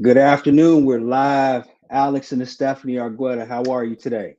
Good afternoon. We're live. Alex and Estefany Argueta. How are you today?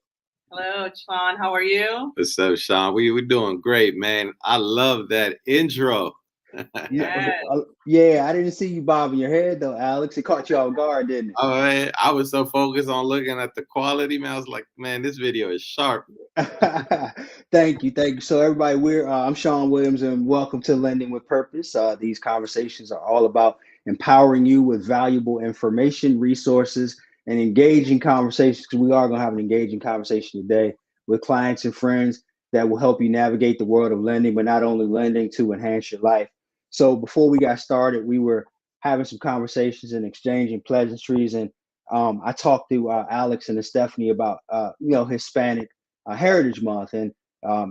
Hello, Shawn. How are you? What's up, Shawn? We're doing great, man. I love that intro. Yeah, Yes. yeah. I didn't see you bobbing your head though, Alex. It caught you off guard, didn't Oh man, I was so focused on looking at the quality, man. I was like, man, this video is sharp. it? Thank you, thank you. So everybody, I'm Shawn Williams, and welcome to Lending with Purpose. These conversations are all about empowering you with valuable information, resources, and engaging conversations. Because we are going to have an engaging conversation today with clients and friends that will help you navigate the world of lending, but not only lending to enhance your life. So before we got started, we were having some conversations and exchanging pleasantries, and I talked to Alex and Estefany about Hispanic Heritage Month, and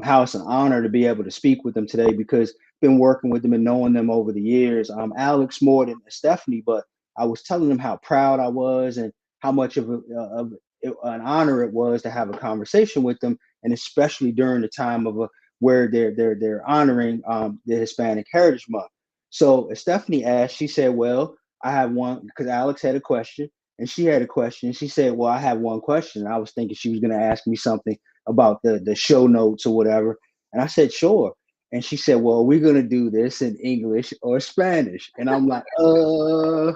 how it's an honor to be able to speak with them today because I've been working with them and knowing them over the years. Alex more than Estefany, but I was telling them how proud I was and how much of an honor it was to have a conversation with them, and especially during the time of where they're honoring the Hispanic Heritage Month. So Stephanie asked, she said, well, I have one because Alex had a question and she had a question. She said, well, I have one question. I was thinking she was going to ask me something about the show notes or whatever. And I said, sure. And she said, well, we're going to do this in English or Spanish. And I'm like, well,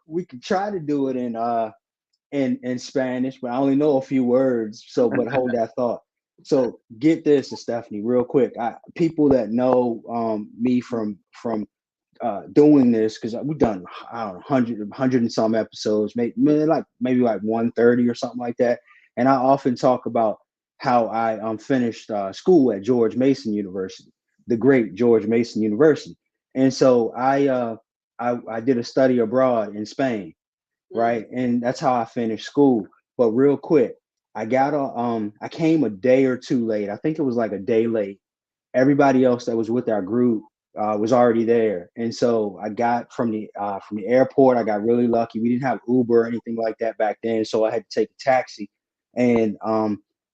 we could try to do it in Spanish, but I only know a few words. So, but hold that thought. So get this, Stephanie, real quick. People that know me from doing this because we've done I don't know 100 and some episodes, maybe like 130 or something like that. And I often talk about how I finished school at George Mason University, the great George Mason University. And so I did a study abroad in Spain, right? And that's how I finished school. But real quick, I came a day or two late. I think it was like a day late. Everybody else that was with our group was already there, and so I got from the airport. I got really lucky. We didn't have Uber or anything like that back then, so I had to take a taxi. And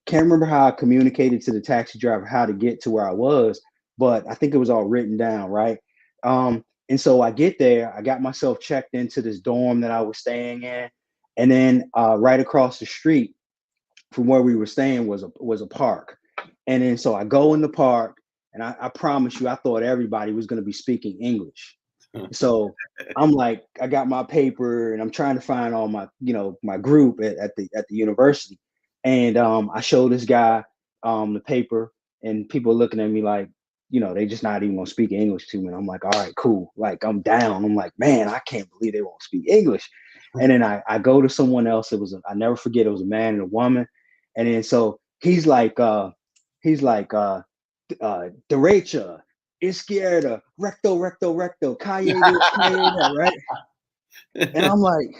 can't remember how I communicated to the taxi driver how to get to where I was, but I think it was all written down, right? And so I get there. I got myself checked into this dorm that I was staying in, and then right across the street from where we were staying was a park. And then so I go in the park, and I promise you, I thought everybody was going to be speaking English. So I'm like, I got my paper, and I'm trying to find all my group at the university. And I show this guy the paper, and people are looking at me like, they just not even gonna speak English to me. And I'm like, all right, cool. Like I'm down. I'm like, man, I can't believe they won't speak English. And then I go to someone else. I never forget, it was a man and a woman. And then so he's like derecha, izquierda, recto, calle this, calle that, right? And I'm like,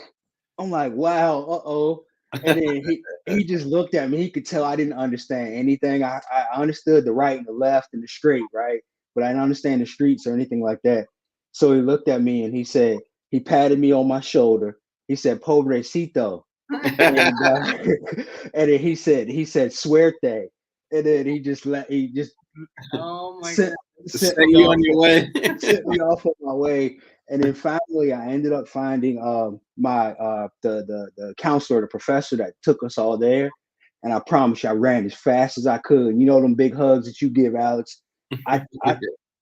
wow, uh-oh. And then he just looked at me. He could tell I didn't understand anything. I understood the right and the left and the straight, right? But I didn't understand the streets or anything like that. So he looked at me and he patted me on my shoulder. He said, pobrecito. And and then he said suerte. And then he just Oh my sent God. sent Send me you off on your way. sent me off on my way. And then finally I ended up finding my the counselor, the professor that took us all there. And I promise you, I ran as fast as I could. You know them big hugs that you give, Alex. I I,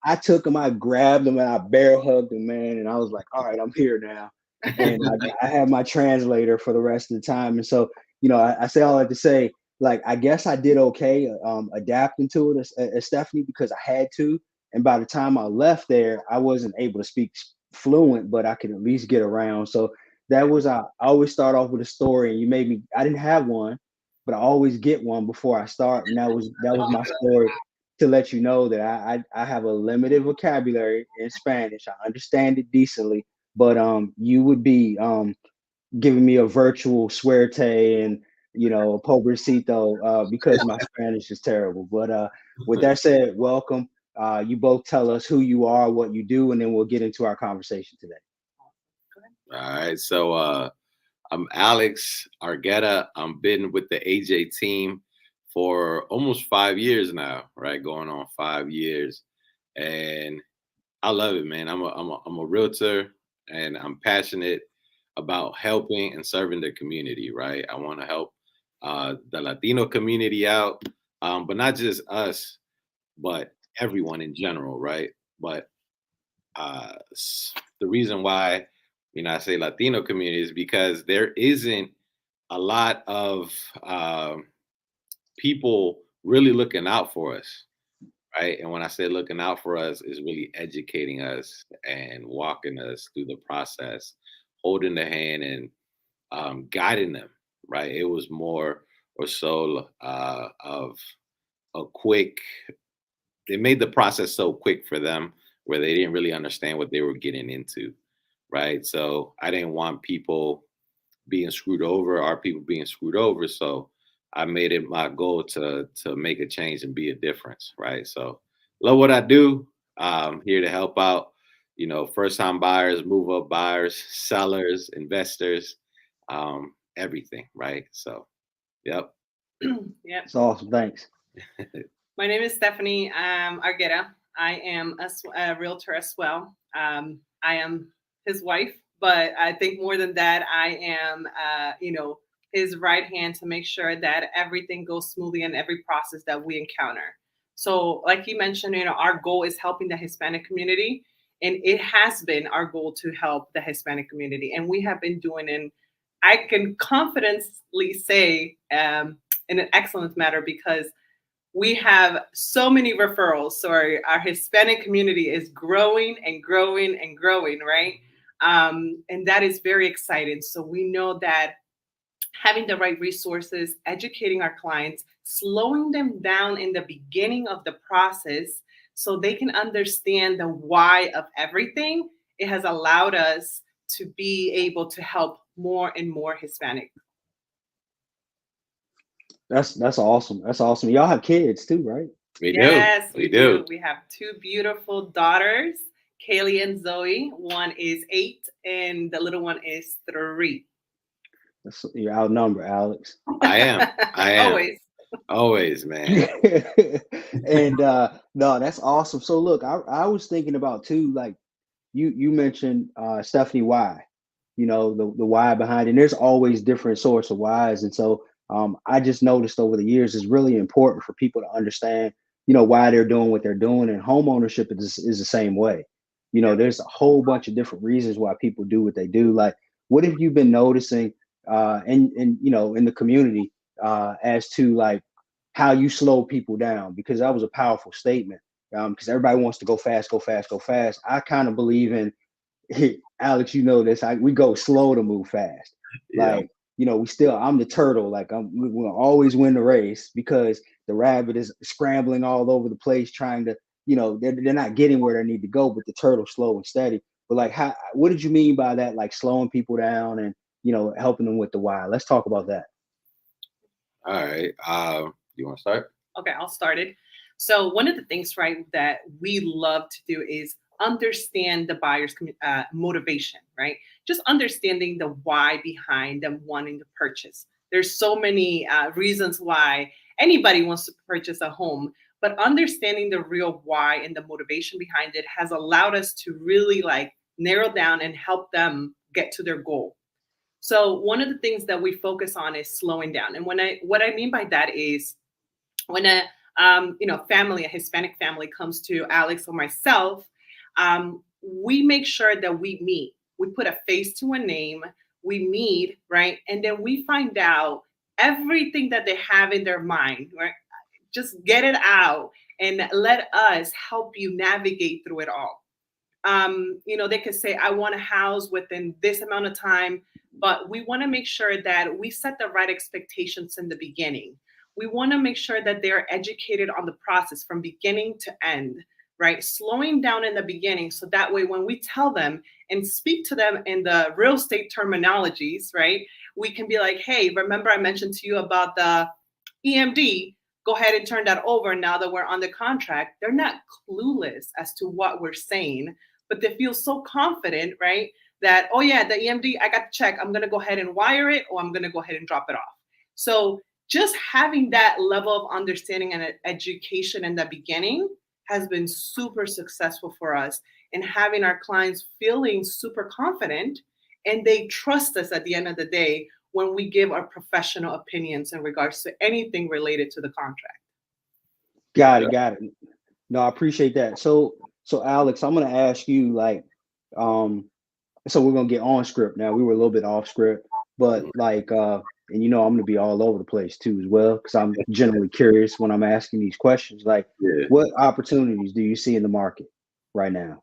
I took him, I grabbed him, and I bear hugged him, man. And I was like, all right, I'm here now. And I had my translator for the rest of the time. And so, I say all that to say, like, I guess I did okay adapting to it as Stephanie, because I had to. And by the time I left there, I wasn't able to speak fluent, but I could at least get around. So that was I always start off with a story, and you made me. I didn't have one, but I always get one before I start, and that was my story to let you know that I have a limited vocabulary in Spanish. I understand it decently, but you would be giving me a virtual suerte and pobrecito because my Spanish is terrible. But with that said, welcome. You both tell us who you are, what you do, and then we'll get into our conversation today. All right, so I'm Alex Argueta. I've been with the AJ team for almost 5 years now, right? Going on 5 years, and I love it, man. I'm a realtor, and I'm passionate about helping and serving the community, right? I want to help the Latino community out, but not just us, but everyone in general, right? But the reason why, I say Latino community is because there isn't a lot of people really looking out for us, right? And when I say looking out for us, is really educating us and walking us through the process, holding the hand and guiding them, right? It was more or so of a quick, it made the process so quick for them where they didn't really understand what they were getting into, right? So I didn't want people being screwed over, our people being screwed over. So I made it my goal to make a change and be a difference, right? So love what I do. Here to help out, first time buyers, move up buyers, sellers, investors, everything, right? So, yep. Yep. It's awesome. Thanks. My name is Estafany Argueta. I am a realtor as well. I am his wife, but I think more than that, I am, his right hand to make sure that everything goes smoothly in every process that we encounter. So, like you mentioned, our goal is helping the Hispanic community, and it has been our goal to help the Hispanic community, and we have been doing it. I can confidently say in an excellent matter because we have so many referrals. So our Hispanic community is growing and growing and growing, right? And that is very exciting. So we know that having the right resources, educating our clients, slowing them down in the beginning of the process so they can understand the why of everything, it has allowed us to be able to help more and more Hispanic. That's awesome. That's awesome. Y'all have kids too, right? Yes, We do. We have two beautiful daughters, Kaylee and Zoe. One is 8 and the little one is 3. You're outnumbered, Alex. I am. Always, man. And no, that's awesome. So look, I was thinking about too, like you mentioned Estafany why, the why behind it. And there's always different sorts of whys. And so I just noticed over the years it's really important for people to understand, why they're doing what they're doing. And home ownership is the same way. There's a whole bunch of different reasons why people do what they do. Like, what have you been noticing in the community as to like how you slow people down? Because that was a powerful statement. Because everybody wants to go fast, go fast, go fast. I kind of believe in, Alex, this. We go slow to move fast. Yeah. Like, I'm the turtle. Like we'll always win the race because the rabbit is scrambling all over the place trying to, they're not getting where they need to go, but the turtle's slow and steady. But like, what did you mean by that? Like slowing people down and, helping them with the why. Let's talk about that. All right. You want to start? Okay, I'll start it. So one of the things, right, that we love to do is understand the buyer's motivation, right? Just understanding the why behind them wanting to purchase. There's so many reasons why anybody wants to purchase a home, but understanding the real why and the motivation behind it has allowed us to really like narrow down and help them get to their goal. So one of the things that we focus on is slowing down. And what I mean by that is when a family, a Hispanic family comes to Alex or myself, we make sure that we meet. We put a face to a name. We meet, right? And then we find out everything that they have in their mind, right? Just get it out and let us help you navigate through it all. They could say, I want a house within this amount of time, but we want to make sure that we set the right expectations in the beginning. We want to make sure that they're educated on the process from beginning to end, right? Slowing down in the beginning. So that way, when we tell them and speak to them in the real estate terminologies, right? We can be like, hey, remember I mentioned to you about the EMD? Go ahead and turn that over now that we're on the contract. They're not clueless as to what we're saying, but they feel so confident, right? That, oh yeah, the EMD, I got the check. I'm going to go ahead and wire it, or I'm going to go ahead and drop it off. So just having that level of understanding and education in the beginning has been super successful for us in having our clients feeling super confident and they trust us at the end of the day when we give our professional opinions in regards to anything related to the contract. Got it. No, I appreciate that. So Alex, I'm gonna ask you like, so we're gonna get on script now. We were a little bit off script, but like, and you know, I'm gonna be all over the place too as well because I'm generally curious when I'm asking these questions. Like, what opportunities do you see in the market right now?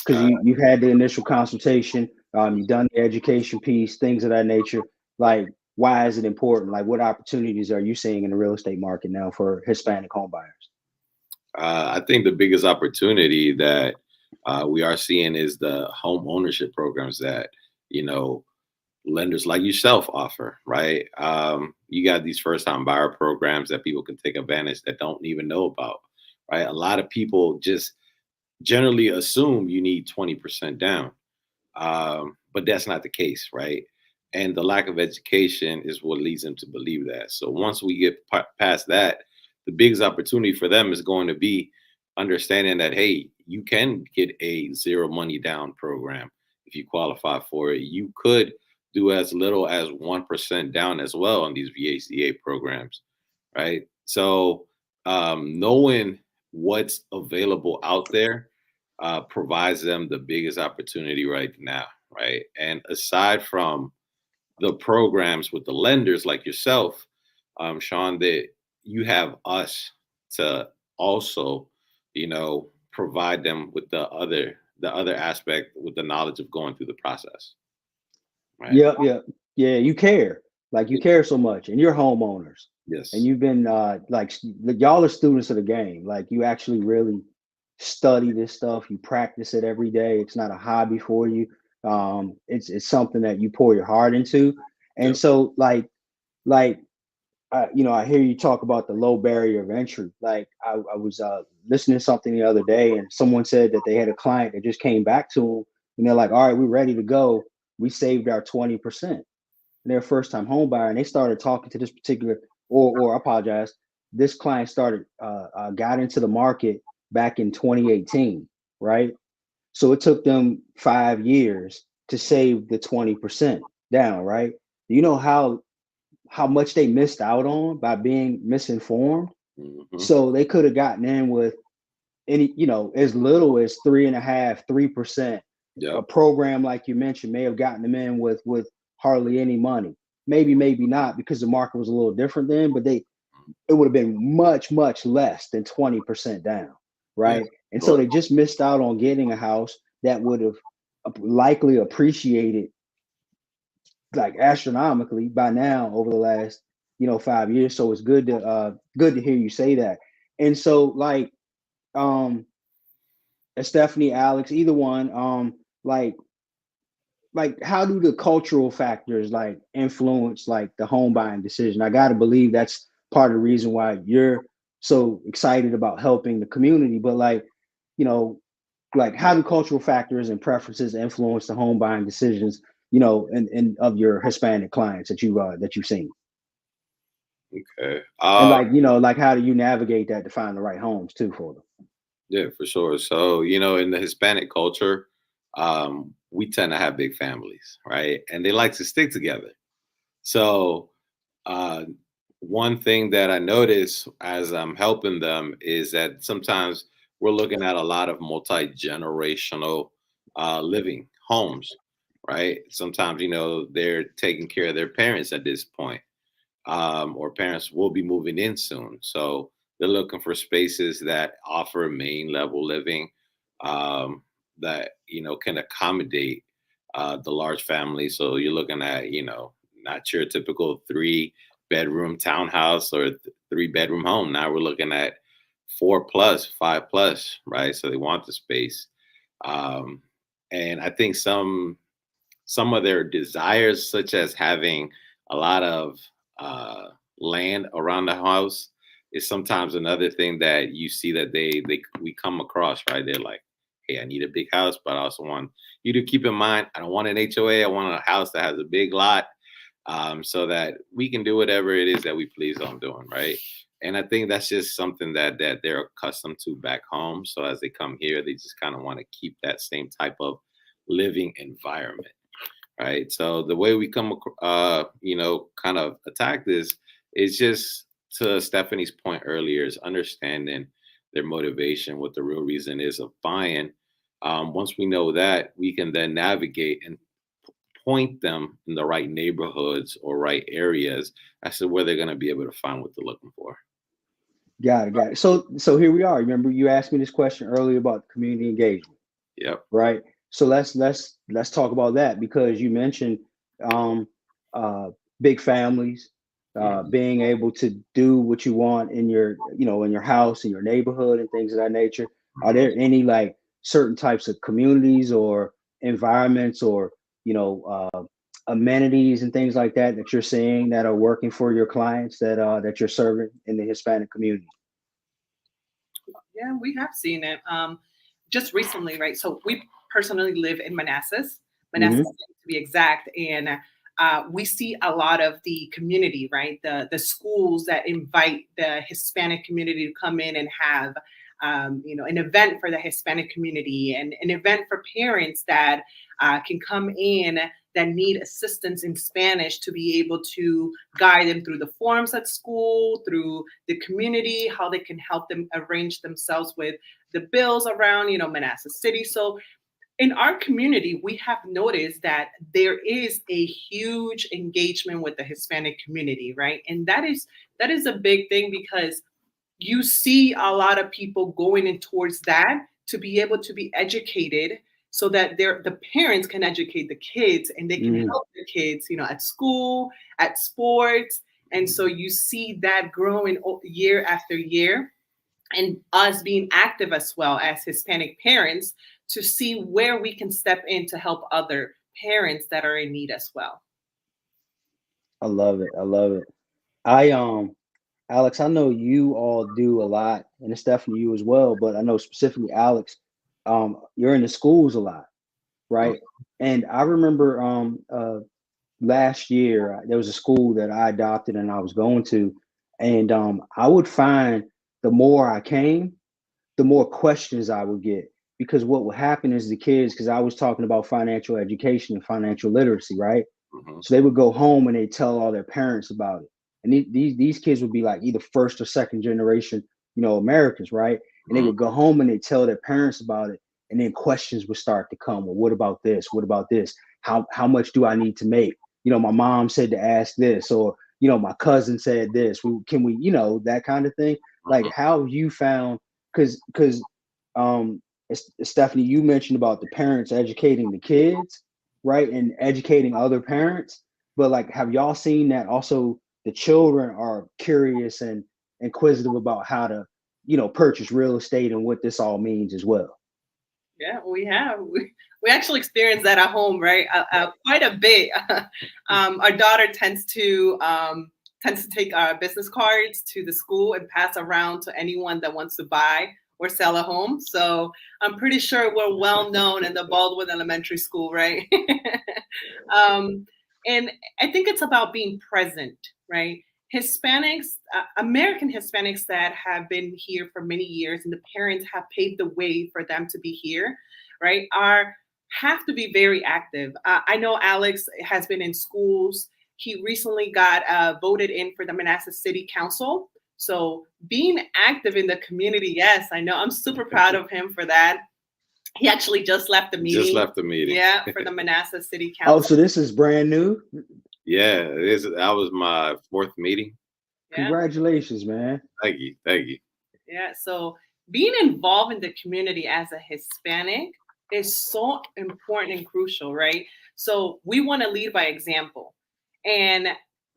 Because you've had the initial consultation, you've done the education piece, things of that nature. Like, why is it important? Like, what opportunities are you seeing in the real estate market now for Hispanic home buyers? I think the biggest opportunity that we are seeing is the home ownership programs that, you know, lenders like yourself offer, right? You got these first time buyer programs that people can take advantage that don't even know about, right? A lot of people just generally assume you need 20% down, but that's not the case, right? And the lack of education is what leads them to believe that. So once we get past that, the biggest opportunity for them is going to be understanding that, hey, you can get a zero money down program if you qualify for it. You could do as little as 1% down as well on these VACA programs, right? So knowing what's available out there provides them the biggest opportunity right now, right? And aside from the programs with the lenders like yourself, Shawn, that you have us to also, you know, provide them with the other aspect with the knowledge of going through the process. Right? Yeah. You care, like you care so much, and you're homeowners. Yes. And you've been like y'all are students of the game. Like you actually really study this stuff. You practice it every day. It's not a hobby for you. It's something that you pour your heart into. And so like you know, I hear you talk about the low barrier of entry. Like I was listening to something the other day, and someone said that they had a client that just came back to them, and they're like, "All right, we're ready to go. We saved our 20%." And they're a first time home buyer, and they started talking to this particular, or I apologize, this client started got into the market back in 2018, right? So it took them 5 years to save the 20% down, right? Do you know how much they missed out on by being misinformed? Mm-hmm. So they could have gotten in with any, you know, as little as 3.5%, 3%. A program like you mentioned may have gotten them in with hardly any money. Maybe not, because the market was a little different then, but it would have been much less than 20% down, right? And so they just missed out on getting a house that would have likely appreciated like astronomically by now over the last, you know, 5 years. So it's good to hear you say that. And so like Estefany, Alex, either one, like how do the cultural factors like influence like the home buying decision? I got to believe that's part of the reason why you're so excited about helping the community. But like, you know, like how do cultural factors and preferences influence the home buying decisions, you know, and of your Hispanic clients that you've seen? Okay. And like, you know, like how do you navigate that to find the right homes too for them? Yeah, for sure. So, you know, in the Hispanic culture, we tend to have big families, right? And they like to stick together. So, one thing that I notice as I'm helping them is that sometimes we're looking at a lot of multi-generational living homes, right? Sometimes, you know, they're taking care of their parents at this point, or parents will be moving in soon. So they're looking for spaces that offer main level living, that, you know, can accommodate the large family. So you're looking at, you know, not your typical 3-bedroom townhouse or 3-bedroom home. Now we're looking at 4+, 5+, right? So they want the space. And I think some of their desires, such as having a lot of land around the house, is sometimes another thing that you see that we come across, right? They're like, hey, I need a big house, but I also want you to keep in mind, I don't want an HOA. I want a house that has a big lot, so that we can do whatever it is that we please on doing, right? And I think that's just something that they're accustomed to back home. So as they come here, they just kind of want to keep that same type of living environment. right? So the way we kind of attack this is just, to Stephanie's point earlier, is understanding their motivation, what the real reason is of buying. Once we know that, we can then navigate and point them in the right neighborhoods or right areas as to where they're going to be able to find what they're looking for. Got it. So here we are. Remember, you asked me this question earlier about community engagement. Yep. Right. So let's talk about that, because you mentioned big families, being able to do what you want in your, in your house, in your neighborhood, and things of that nature. Are there any like certain types of communities or environments or amenities and things like that that you're seeing that are working for your clients that you're serving in the Hispanic community? Yeah, we have seen it. Just recently, right? So we personally live in Manassas, to be exact, and we see a lot of the community, right? The schools that invite the Hispanic community to come in and have an event for the Hispanic community, and an event for parents that can come in that need assistance in Spanish, to be able to guide them through the forms at school, through the community, how they can help them arrange themselves with the bills around, Manassas City. So in our community, we have noticed that there is a huge engagement with the Hispanic community, right? And that is a big thing, because you see a lot of people going in towards that to be able to be educated, so that the parents can educate the kids, and they can help the kids, at school, at sports. And so you see that growing year after year, and us being active as well as Hispanic parents to see where we can step in to help other parents that are in need as well. I love it. Alex, I know you all do a lot, and it's definitely you as well, but I know specifically Alex, you're in the schools a lot, right? And I remember last year there was a school that I adopted and I was going to, and I would find the more I came, the more questions I would get, because what would happen is the kids, because I was talking about financial education and financial literacy, right? So they would go home and they tell all their parents about it. And these kids would be like either first or second generation, Americans, right? And they would go home and they tell their parents about it. And then questions would start to come. Well, what about this? What about this? How much do I need to make? My mom said to ask this, or, my cousin said this. Can we, that kind of thing. Like, how have you found, because Stephanie, you mentioned about the parents educating the kids, right? And educating other parents. But like, have y'all seen that also the children are curious and inquisitive about how to, purchase real estate and what this all means as well? Yeah, we have. We actually experienced that at home, right? Quite a bit. Our daughter tends to take our business cards to the school and pass around to anyone that wants to buy or sell a home. So I'm pretty sure we're well known in the Baldwin Elementary School, right? And I think it's about being present, right? Hispanics, American Hispanics that have been here for many years, and the parents have paved the way for them to be here, right, have to be very active. I know Alex has been in schools. He recently got voted in for the Manassas City Council. So being active in the community, yes, I know. I'm super proud of him for that. He actually just left the meeting. Yeah, for the Manassas City Council. Oh, so this is brand new? Yeah, that was my 4th meeting. Yeah. Congratulations, man. Thank you. Yeah, so being involved in the community as a Hispanic is so important and crucial, right? So we want to lead by example. And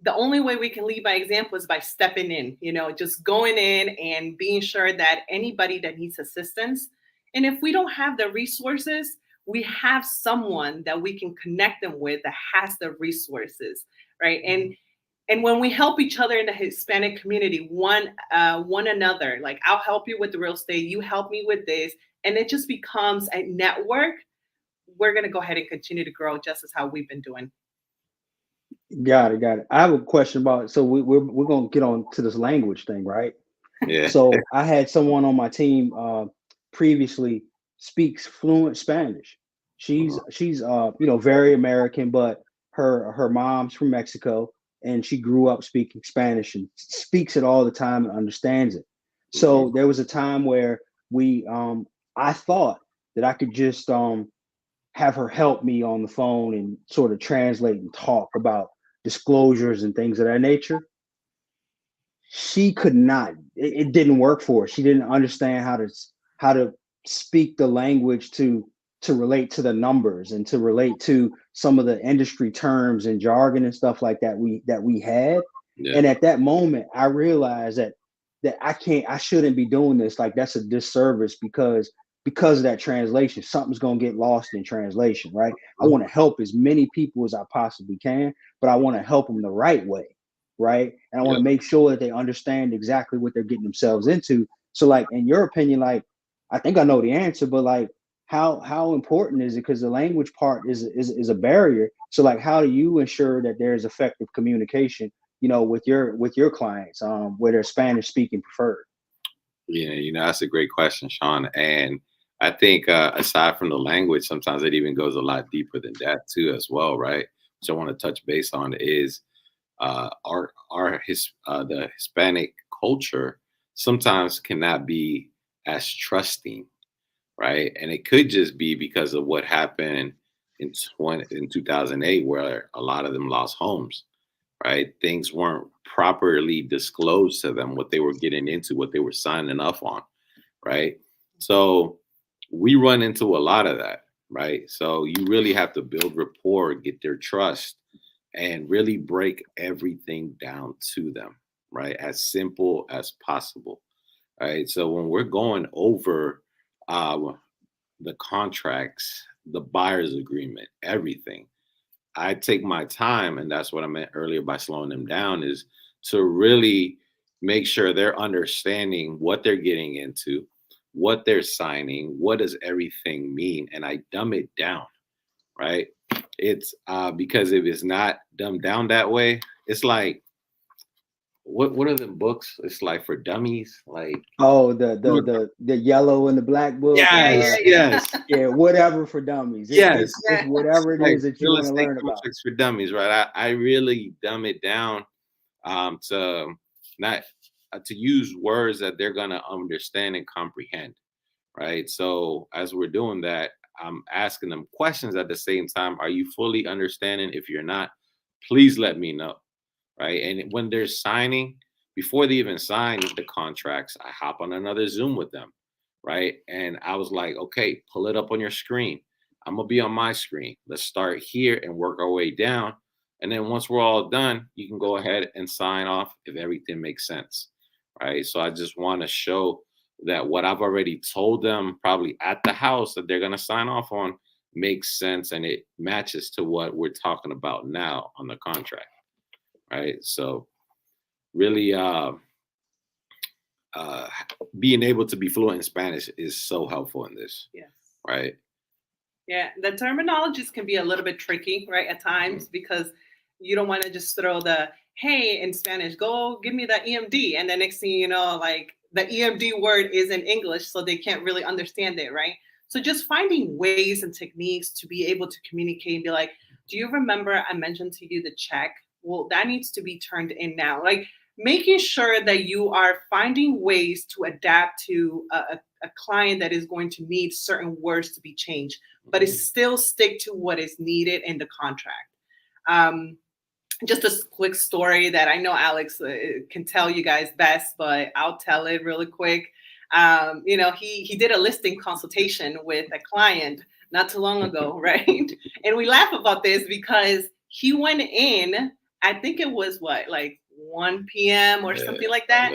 the only way we can lead by example is by stepping in, just going in and being sure that anybody that needs assistance, and if we don't have the resources, we have someone that we can connect them with that has the resources, right? And when we help each other in the Hispanic community, one another, like, I'll help you with the real estate, you help me with this, and it just becomes a network, we're going to go ahead and continue to grow just as how we've been doing. Got it. I have a question about, so we're going to get on to this language thing, right? Yeah. So I had someone on my team previously speaks fluent Spanish, She's very American, but her mom's from Mexico, and she grew up speaking Spanish and speaks it all the time and understands it. So there was a time where I thought that I could just have her help me on the phone and sort of translate and talk about disclosures and things of that nature. She could not. It didn't work for her. She didn't understand how to speak the language to relate to the numbers and to relate to some of the industry terms and jargon and stuff like that we had. Yeah. And at that moment, I realized that I shouldn't be doing this. Like, that's a disservice because of that translation. Something's gonna get lost in translation, right? I want to help as many people as I possibly can, but I want to help them the right way, right? And I want to make sure that they understand exactly what they're getting themselves into. So, like, in your opinion, like, I think I know the answer, but like, how important is it? Because the language part is a barrier. So, like, how do you ensure that there's effective communication, with your clients, where they're Spanish speaking preferred? Yeah, that's a great question, Shawn. And I think aside from the language, sometimes it even goes a lot deeper than that too, as well, right? Which I want to touch base on is the Hispanic culture sometimes cannot be as trusting, right? And it could just be because of what happened in 2008, where a lot of them lost homes, right? Things weren't properly disclosed to them, what they were getting into, what they were signing up on, right? So we run into a lot of that, right? So you really have to build rapport, get their trust, and really break everything down to them, right? As simple as possible, right? So when we're going over the contracts, the buyer's agreement, everything, I take my time, and that's what I meant earlier by slowing them down, is to really make sure they're understanding what they're getting into, what they're signing, what does everything mean, and I dumb it down, right? It's because if it's not dumbed down that way, it's like, what are the books? It's like for dummies, like the yellow and the black book. Yes. Yeah, whatever for dummies. It's whatever it is that you want to learn about. For dummies, right? I really dumb it down to not to use words that they're gonna understand and comprehend, right? So as we're doing that, I'm asking them questions at the same time. Are you fully understanding? If you're not, please let me know, right? And when they're signing, before they even sign the contracts, I hop on another Zoom with them, right? And I was like, okay, pull it up on your screen. I'm gonna be on my screen. Let's start here and work our way down. And then once we're all done, you can go ahead and sign off if everything makes sense, right? So I just want to show that what I've already told them probably at the house that they're going to sign off on makes sense, and it matches to what we're talking about now on the contract, right? So really being able to be fluent in Spanish is so helpful in this. Yes. Right? Yeah, the terminologies can be a little bit tricky, right, at times, because you don't want to just throw the, hey, in Spanish, go give me the EMD. And the next thing you know, like, the EMD word is in English, so they can't really understand it, right? So just finding ways and techniques to be able to communicate and be like, do you remember I mentioned to you the check? Well, that needs to be turned in now. Like, making sure that you are finding ways to adapt to a client that is going to need certain words to be changed, but it still stick to what is needed in the contract. Just a quick story that I know Alex can tell you guys best, but I'll tell it really quick. He did a listing consultation with a client not too long ago, right? And we laugh about this because he went in, I think it was like 1 p.m. or something like that.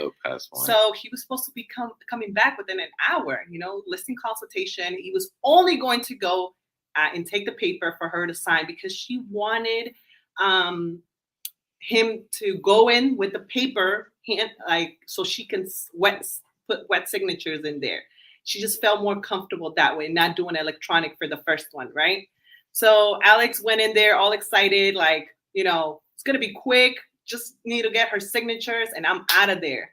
So he was supposed to be coming back within an hour, listing consultation. He was only going to go and take the paper for her to sign because she wanted him to go in with the paper, so she can put wet signatures in there. She just felt more comfortable that way, not doing electronic for the first one, right? So Alex went in there all excited, like, it's going to be quick. Just need to get her signatures and I'm out of there.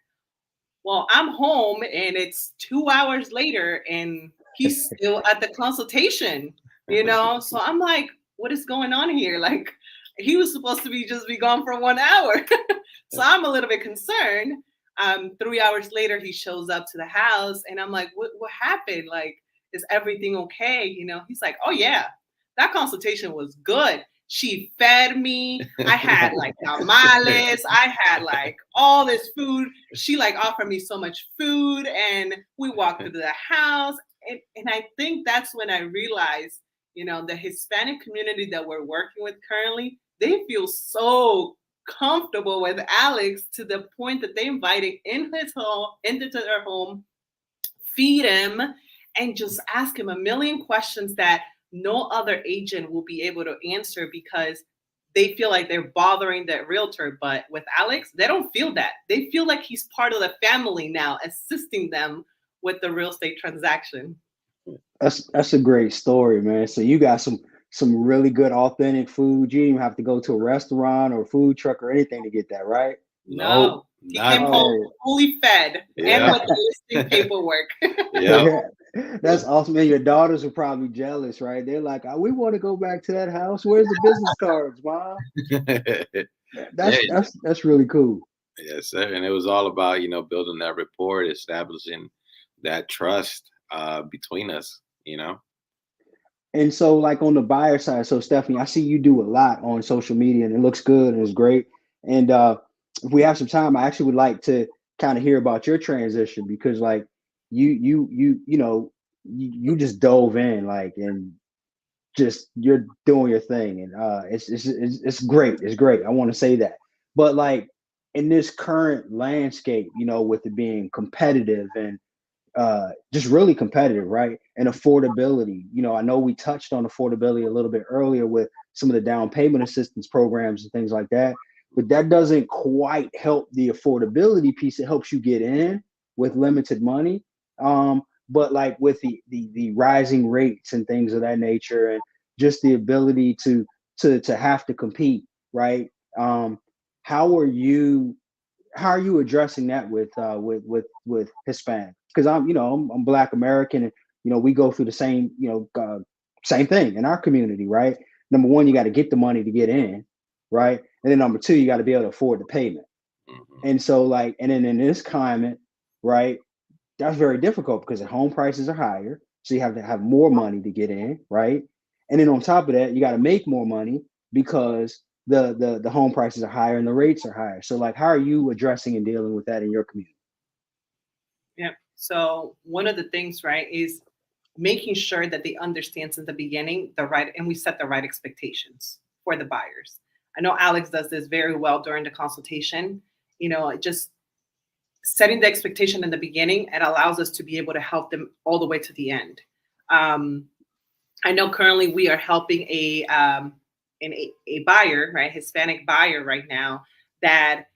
Well, I'm home and it's 2 hours later and he's still at the consultation. you know? So I'm like, what is going on here? Like, he was supposed to be gone for 1 hour. So I'm a little bit concerned. 3 hours later, he shows up to the house and I'm like, what happened? Like, is everything okay? You know, he's like, oh yeah, that consultation was good. She fed me. I had like tamales. I had like all this food. She like offered me so much food and we walked through the house. And I think that's when I realized, you know, the Hispanic community that we're working with currently, they feel so comfortable with Alex to the point that they invited in his home, into their home, feed him, and just ask him a million questions that no other agent will be able to answer because they feel like they're bothering that realtor. But with Alex, they don't feel that. They feel like he's part of the family now, assisting them with the real estate transaction. That's a great story, man. So you got some really good authentic food. You didn't even have to go to a restaurant or food truck or anything to get that, right? No, he came home fully fed and with the listing paperwork. Yeah. That's awesome. Man, your daughters are probably jealous, right? They're like, oh, we want to go back to that house. Where's the business cards, Mom? That's really cool. Yes, sir. And it was all about, you know, building that rapport, establishing that trust between us, you know. And so, like on the buyer side, so Stephanie, I see you do a lot on social media, and it looks good and it's great. And if we have some time, I actually would like to kind of hear about your transition because, like, you just dove in, like, and just you're doing your thing, and it's great. It's great. I want to say that, but like in this current landscape, you know, with it being competitive and just really competitive, right? And affordability. You know, I know we touched on affordability a little bit earlier with some of the down payment assistance programs and things like that, but that doesn't quite help the affordability piece. It helps you get in with limited money. But like with the rising rates and things of that nature, and just the ability to have to compete, right? How are you addressing that with Hispanic? Because I'm Black American, and we go through the same same thing in our community, right? Number one, you got to get the money to get in, right? And then number two, you got to be able to afford the payment. Mm-hmm. And so and then in this climate, right, that's very difficult because the home prices are higher, so you have to have more money to get in, right? And then on top of that, you got to make more money because the home prices are higher and the rates are higher. So like, how are you addressing and dealing with that in your community? Yeah. So one of the things, right, is making sure that they understand in the beginning and we set the right expectations for the buyers. I know Alex does this very well during the consultation. Just setting the expectation in the beginning, it allows us to be able to help them all the way to the end. I know currently we are helping a buyer, right, Hispanic buyer right now that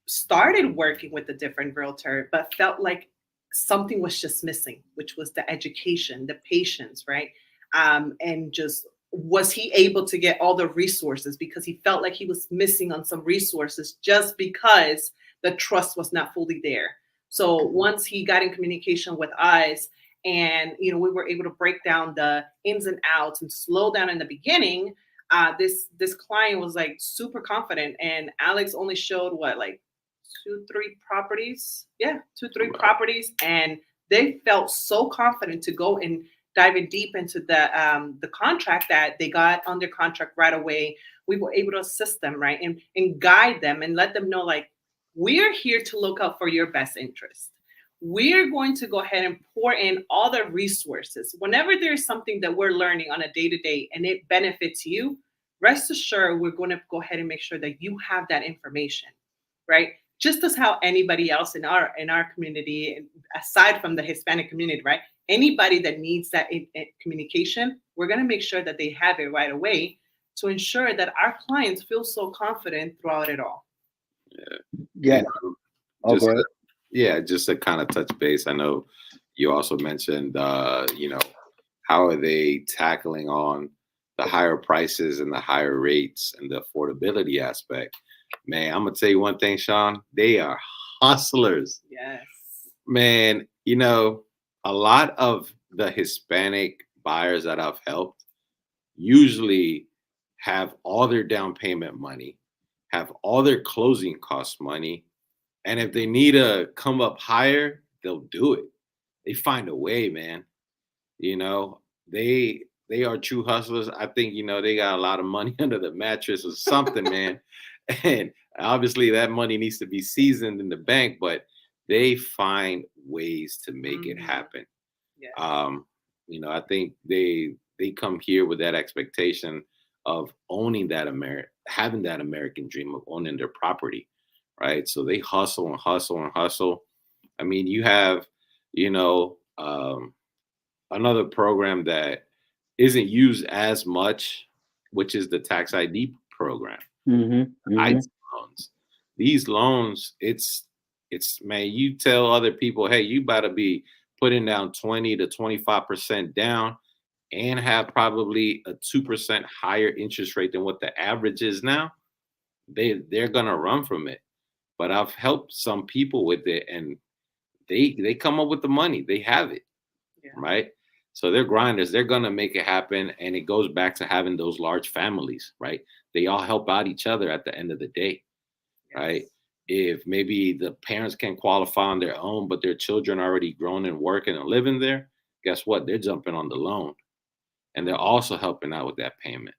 started working with a different realtor, but felt like something was just missing, which was the education, the patience, right? And just was he able to get all the resources because he felt like he was missing on some resources just because the trust was not fully there. So once he got in communication with us and, we were able to break down the ins and outs and slow down in the beginning, this client was like super confident, and Alex only showed like 2-3 properties. Yeah, 2-3 properties. And they felt so confident to go and dive in deep into the contract that they got under contract right away. We were able to assist them, right? And guide them and let them know, like, we're here to look out for your best interest. We're going to go ahead and pour in all the resources. Whenever there's something that we're learning on a day-to-day and it benefits you, rest assured we're going to go ahead and make sure that you have that information, right? Just as how anybody else in our community, aside from the Hispanic community, right? Anybody that needs that communication, we're going to make sure that they have it right away to ensure that our clients feel so confident throughout it all. Yeah. Just to kind of touch base. I know you also mentioned, how are they tackling on the higher prices and the higher rates and the affordability aspect? Man, I'm going to tell you one thing, Shawn. They are hustlers. Yes. Man, a lot of the Hispanic buyers that I've helped usually have all their down payment money, have all their closing cost money, and if they need to come up higher, they'll do it. They find a way, man. You know, they are true hustlers. I think, you know, they got a lot of money under the mattress or something, man. And obviously that money needs to be seasoned in the bank, but they find ways to make it happen. Yeah. You know, I think they come here with that expectation of owning that having that American dream of owning their property, right? So they hustle and hustle and hustle. I mean, you have, you know, another program that isn't used as much, which is the tax ID program. ID loans. These loans, it's man, you tell other people, hey, you better be putting down 20 to 25% down and have probably a 2% higher interest rate than what the average is now. They're gonna run from it. But I've helped some people with it, and they come up with the money. They have it, right? So they're grinders. They're gonna make it happen, and it goes back to having those large families, right? They all help out each other at the end of the day, right? If maybe the parents can qualify on their own, but their children are already grown and working and living there, guess what? They're jumping on the loan, and they're also helping out with that payment.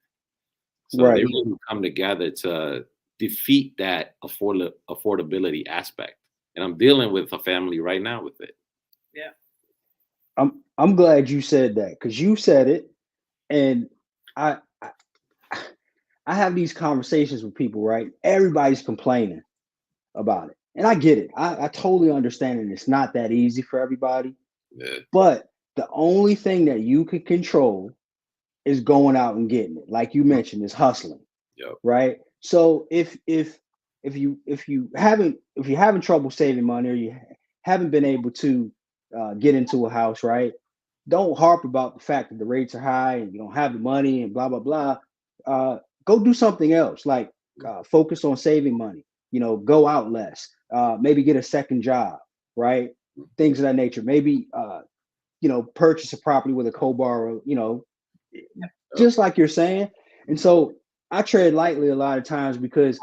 So they really come together to defeat that affordability aspect. And I'm dealing with a family right now with it. Yeah. I'm glad you said that, because you said it, and I have these conversations with people, right? Everybody's complaining about it, and I get it. I totally understand it. It's not that easy for everybody. Yeah. But the only thing that you can control is going out and getting it. Like you mentioned, is hustling. Yep. Right. So if you're having trouble saving money, or you haven't been able to get into a house, right? Don't harp about the fact that the rates are high and you don't have the money and blah blah blah. Go do something else, like focus on saving money. You know, go out less. Maybe get a second job, right? Things of that nature. Maybe you know, purchase a property with a co-borrower. You know, just like you're saying. And so I tread lightly a lot of times, because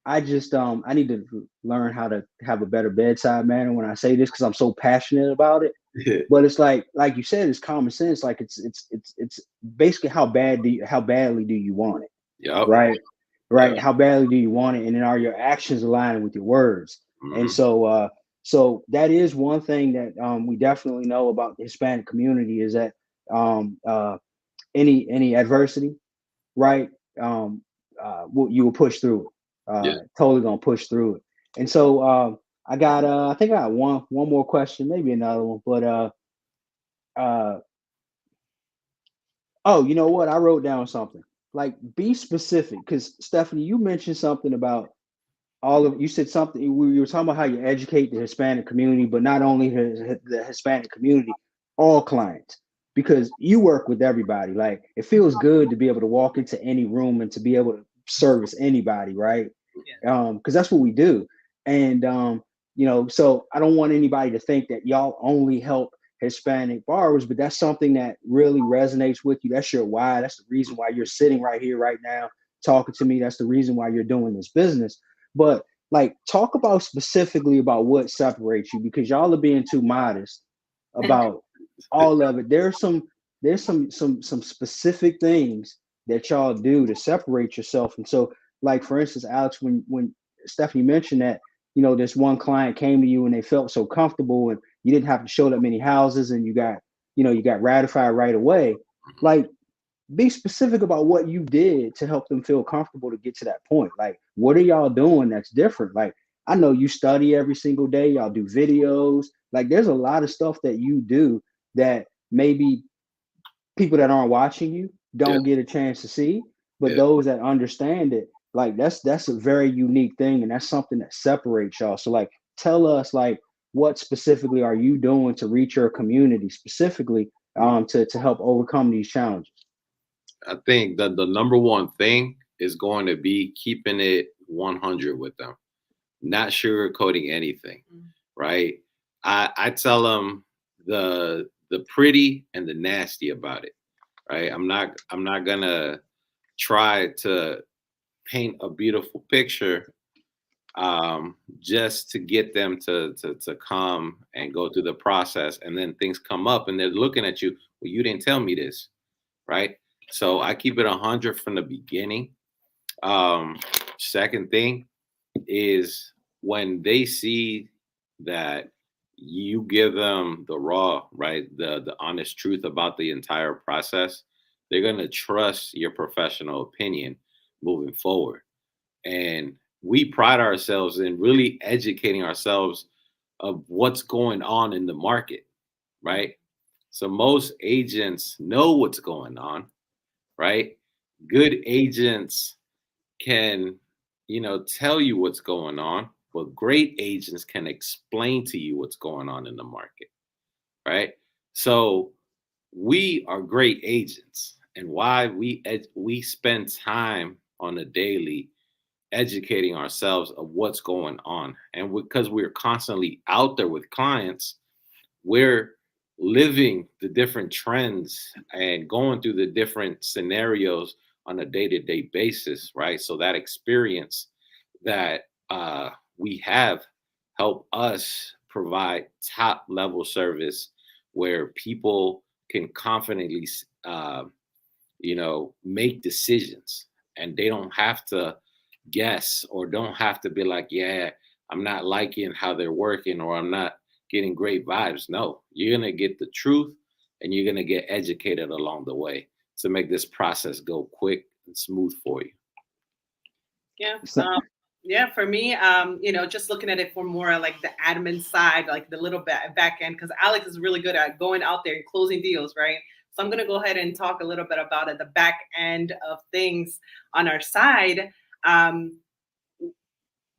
I just I need to learn how to have a better bedside manner when I say this, because I'm so passionate about it. But it's like you said, it's common sense. Like it's basically how badly do you want it? Yep. Right. Yep. How badly do you want it? And then are your actions aligning with your words? And so that is one thing that we definitely know about the Hispanic community, is that any adversity, right? You will push through it. Totally gonna push through it. And so I think I got one more question, maybe another one, but oh, you know what? I wrote down something. Like, be specific, because Stephanie, you mentioned something about you said something. You were talking about how you educate the Hispanic community, but not only the Hispanic community, all clients, because you work with everybody. Like, it feels good to be able to walk into any room and to be able to service anybody, right? Because that's what we do. And you know, so I don't want anybody to think that y'all only help Hispanic borrowers, but that's something that really resonates with you. That's your why. That's the reason why you're sitting right here right now talking to me. That's the reason why you're doing this business. But like, talk about specifically about what separates you, because y'all are being too modest about all of it. There's some specific things that y'all do to separate yourself. And so, like, for instance, Alex, when Stephanie mentioned that, you know, this one client came to you and they felt so comfortable, and you didn't have to show that many houses, and you got ratified right away. Like, be specific about what you did to help them feel comfortable to get to that point. Like, what are y'all doing that's different? Like, I know you study every single day. Y'all do videos. Like, there's a lot of stuff that you do that maybe people that aren't watching you don't get a chance to see, but those that understand it, like, that's a very unique thing, and that's something that separates y'all. So, like, tell us, like, what specifically are you doing to reach your community specifically to help overcome these challenges? I think that the number one thing is going to be keeping it 100 with them, not sugarcoating anything, right? I tell them the pretty and the nasty about it. right? I'm not gonna try to paint a beautiful picture just to get them to come and go through the process, and then things come up and they're looking at you, well, you didn't tell me this, right? So I keep it 100 from the beginning. Second thing is when they see that you give them the raw, right, the honest truth about the entire process, they're going to trust your professional opinion moving forward. And we pride ourselves in really educating ourselves of what's going on in the market, right? So most agents know what's going on, right? Good agents can, tell you what's going on, but great agents can explain to you what's going on in the market, right? So we are great agents, and why we spend time on a daily educating ourselves of what's going on. And because we're constantly out there with clients, we're living the different trends and going through the different scenarios on a day-to-day basis, right? So that experience that we have help us provide top level service where people can confidently, make decisions, and they don't have to guess or don't have to be like, yeah, I'm not liking how they're working, or I'm not getting great vibes. No, you're going to get the truth, and you're going to get educated along the way to make this process go quick and smooth for you. Yeah. Yeah, for me, just looking at it from more like the admin side, like the little back end, because Alex is really good at going out there and closing deals, right? So I'm going to go ahead and talk a little bit about it, the back end of things on our side.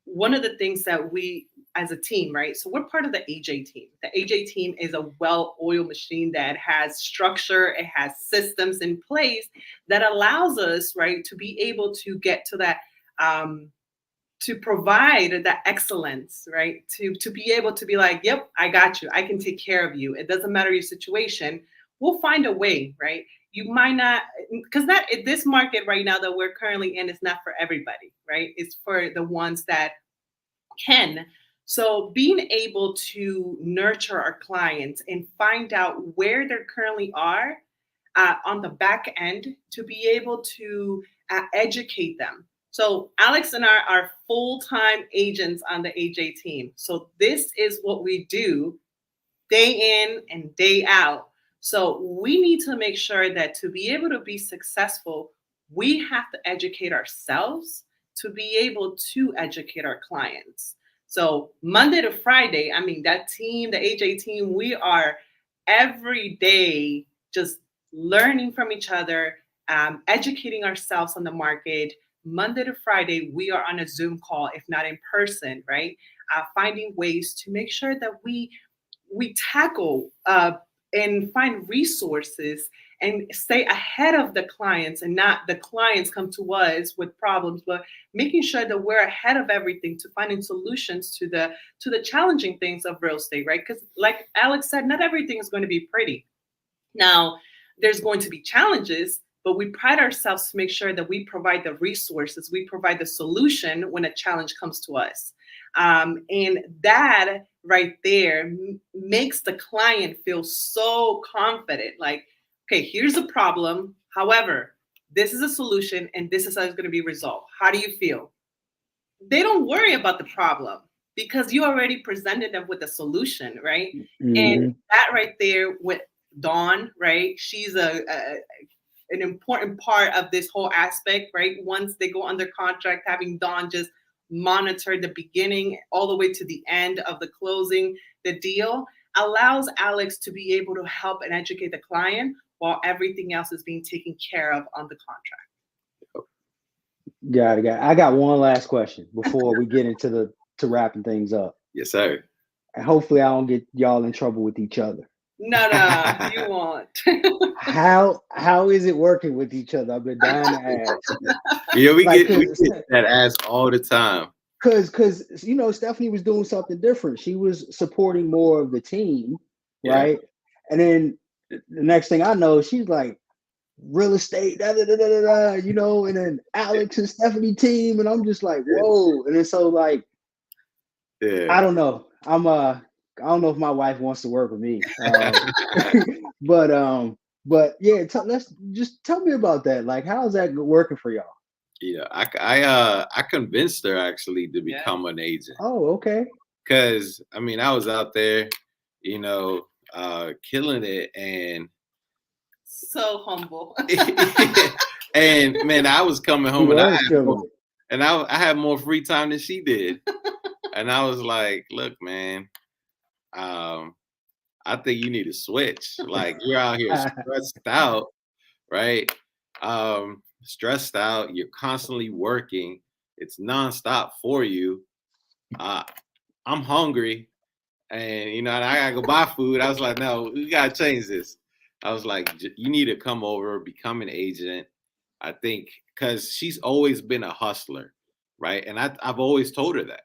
One of the things that we, as a team, right? So we're part of the AJ team. The AJ team is a well-oiled machine that has structure, it has systems in place that allows us, right, to be able to get to that, to provide that excellence, right? To be able to be like, yep, I got you. I can take care of you. It doesn't matter your situation. We'll find a way, right? You might not, because this market right now that we're currently in is not for everybody, right? It's for the ones that can. So being able to nurture our clients and find out where they currently are on the back end to be able to educate them. So Alex and I are full-time agents on the AJ team. So this is what we do day in and day out. So we need to make sure that to be able to be successful, we have to educate ourselves to be able to educate our clients. So Monday to Friday, I mean, that team, the AJ team, we are every day just learning from each other, educating ourselves on the market. Monday to Friday, we are on a Zoom call, if not in person, right? Finding ways to make sure that we tackle and find resources and stay ahead of the clients, and not the clients come to us with problems, but making sure that we're ahead of everything to finding solutions to the challenging things of real estate, right? Because like Alex said, not everything is going to be pretty. Now, there's going to be challenges, but we pride ourselves to make sure that we provide the resources, we provide the solution when a challenge comes to us. And that right there makes the client feel so confident. Like, okay, here's a problem. However, this is a solution, and this is how it's going to be resolved. How do you feel? They don't worry about the problem because you already presented them with a solution, right? Mm-hmm. And that right there with Dawn, right? She's an important part of this whole aspect, right? Once they go under contract, having Dawn just monitor the beginning all the way to the end of the closing, the deal allows Alex to be able to help and educate the client while everything else is being taken care of on the contract. Got it. I got one last question before we get into wrapping things up. Yes, sir. And hopefully I don't get y'all in trouble with each other. No, you won't. How is it working with each other? I've been dying to ask. Yeah, we get that ask all the time. Because Estefany was doing something different. She was supporting more of the team, right? And then the next thing I know, she's like, real estate, you know, and then Alex and Estefany team, and I'm just like, whoa. And then so like, I don't know. I don't know if my wife wants to work with me. But yeah, let's just tell me about that. Like, how's that working for y'all? Yeah, I convinced her actually to become an agent. Oh, okay. Because I mean, I was out there, you know, killing it, and so humble. And man, I was coming home, and I had more free time than she did. And I was like, look, man, I think you need to switch. Like, you're out here stressed out, right? Stressed out. You're constantly working. It's nonstop for you. I'm hungry, and you know, and I gotta go buy food. I was like, no, we gotta change this. I was like, you need to come over, become an agent. I think because she's always been a hustler, right? And I've always told her that.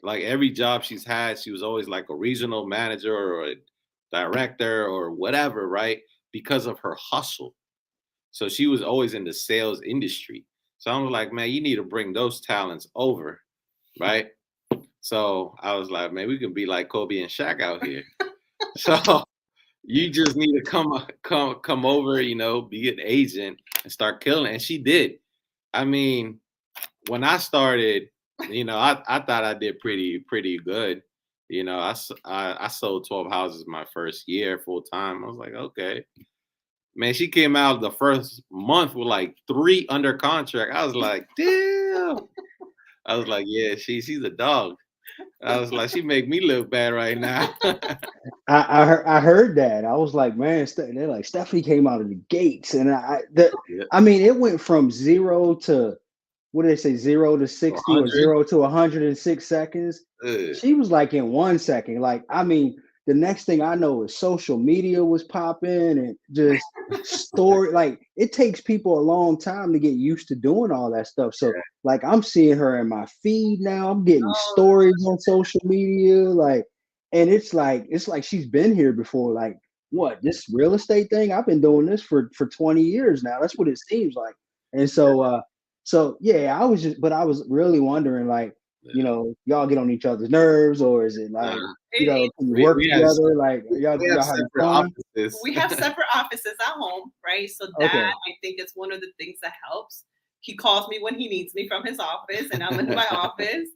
Like, every job she's had, she was always like a regional manager or a director or whatever, right? Because of her hustle. So she was always in the sales industry. So I was like, man, you need to bring those talents over, right? So I was like, man, we can be like Kobe and Shaq out here. So you just need to come over, you know, be an agent and start killing. And she did. I mean, when I started, you know, I thought I did pretty good. You know, I sold 12 houses my first year full time. I was like, okay. Man, she came out the first month with like 3 under contract. I was like, damn. I was like, yeah, she's a dog. I was like, she make me look bad right now. I heard that. I was like, man, they're like, Estefany came out of the gates, and I mean, it went from 0 to, what did they say, 0 to 60 or 0 to 106 seconds. She was like in 1 second. Like, I mean, the next thing I know is social media was popping and just story. Like, it takes people a long time to get used to doing all that stuff. So like, I'm seeing her in my feed now. I'm getting stories on social media, like, and it's like she's been here before. Like, what, this real estate thing? I've been doing this for 20 years now. That's what it seems like. And so yeah, I was really wondering, like, you know, y'all get on each other's nerves, or is it like, you know, can you work together? Like, y'all having fun? We have separate offices at home, right? So that, I think, is one of the things that helps. He calls me when he needs me from his office, and I'm in my office.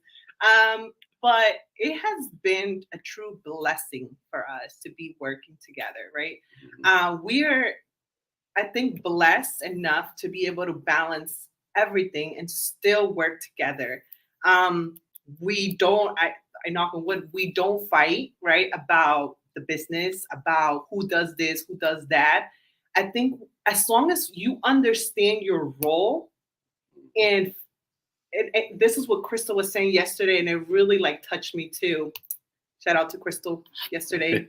But it has been a true blessing for us to be working together, right? We're, I think, blessed enough to be able to balance everything and still work together. We don't, I knock on wood, we don't fight, right, about the business, about who does this, who does that. I think as long as you understand your role, and this is what Crystal was saying yesterday, and it really like touched me too. Shout out to Crystal yesterday.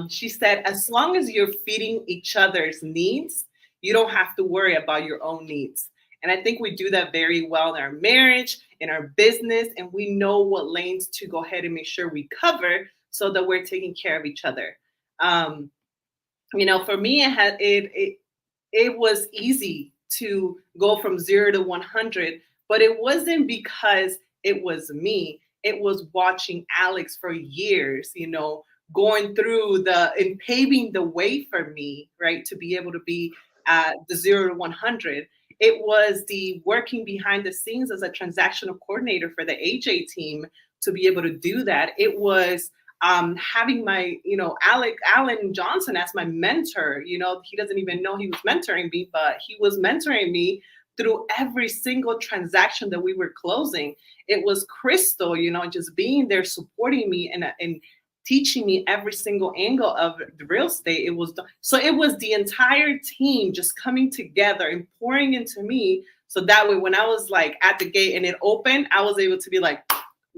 She said, as long as you're feeding each other's needs, you don't have to worry about your own needs. And I think we do that very well in our marriage, in our business, and we know what lanes to go ahead and make sure we cover so that we're taking care of each other. You know, for me, it was easy to go from 0 to 100, but it wasn't because it was me. It was watching Alex for years, you know, going through and paving the way for me, right, to be able to be at the 0 to 100. It was the working behind the scenes as a transactional coordinator for the AJ team to be able to do that. It was having my, you know, Alan Johnson as my mentor. You know, he doesn't even know he was mentoring me, but he was mentoring me through every single transaction that we were closing. It was Crystal, you know, just being there, supporting me and teaching me every single angle of the real estate. It was the entire team just coming together and pouring into me. So that way, when I was like at the gate and it opened, I was able to be like,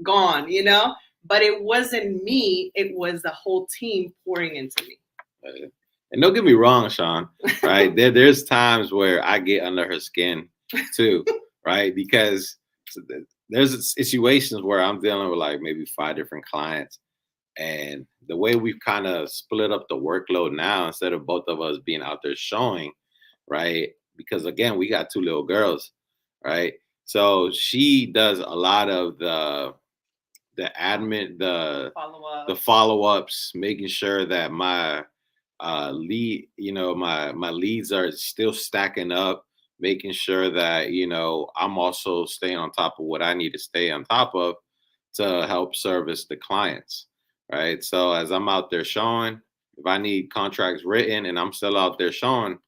gone, you know. But it wasn't me, it was the whole team pouring into me. And don't get me wrong, Shawn, right? There's times where I get under her skin too, right? Because there's situations where I'm dealing with like maybe 5 different clients. And the way we've kind of split up the workload now, instead of both of us being out there showing, right? Because again, we got 2 little girls, right? So she does a lot of the admin, the follow-ups, making sure that my lead, my leads are still stacking up, making sure that, I'm also staying on top of what I need to stay on top of to help service the clients, right? So as I'm out there showing, if I need contracts written and I'm still out there showing,